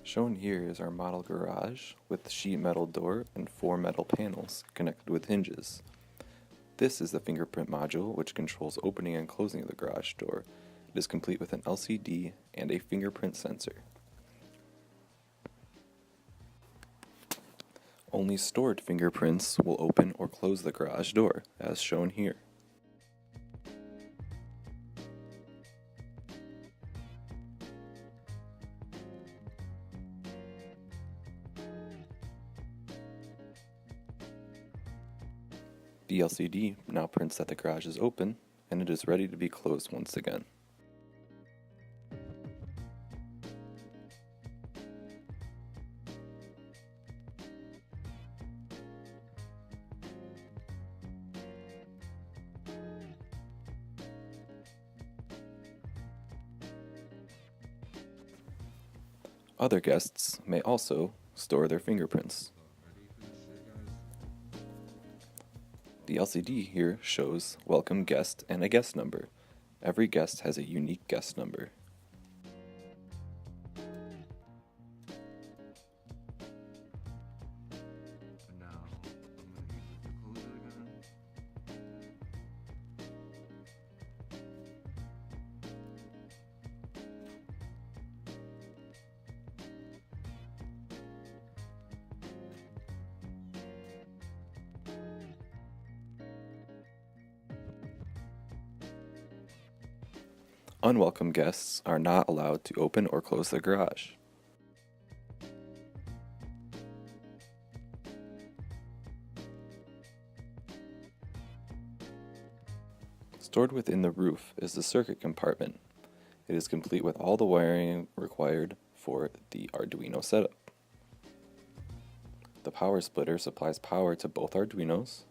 Shown here is our model garage with sheet metal door and 4 metal panels connected with hinges. This is the fingerprint module which controls opening and closing of the garage door. It is complete with an LCD and a fingerprint sensor. Only stored fingerprints will open or close the garage door, as shown here. The LCD now prints that the garage is open and it is ready to be closed once again. Other guests may also store their fingerprints. The LCD here shows welcome guest and a guest number. Every guest has a unique guest number. Unwelcome guests are not allowed to open or close the garage. Stored within the roof is the circuit compartment. It is complete with all the wiring required for the Arduino setup. The power splitter supplies power to both Arduinos.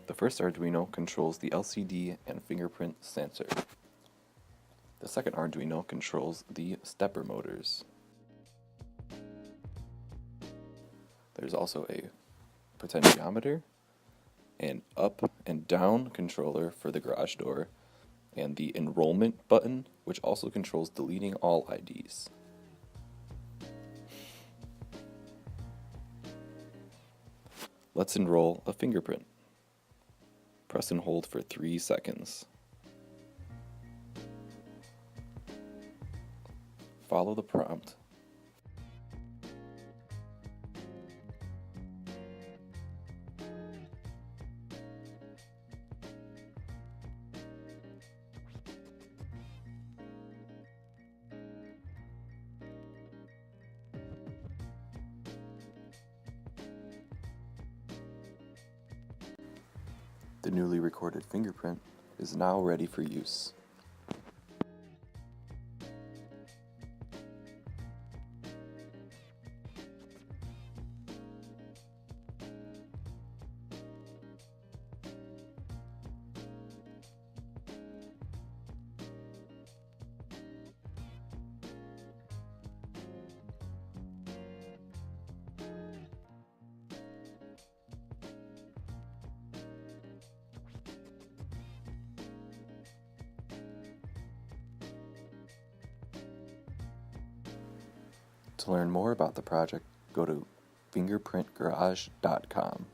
The first Arduino controls the LCD and fingerprint sensor. The second Arduino controls the stepper motors. There's also a potentiometer, an up and down controller for the garage door, and the enrollment button, which also controls deleting all IDs. Let's enroll a fingerprint. Press and hold for 3 seconds. Follow the prompt. The newly recorded fingerprint is now ready for use. To learn more about the project, go to fingerprintgarage.com.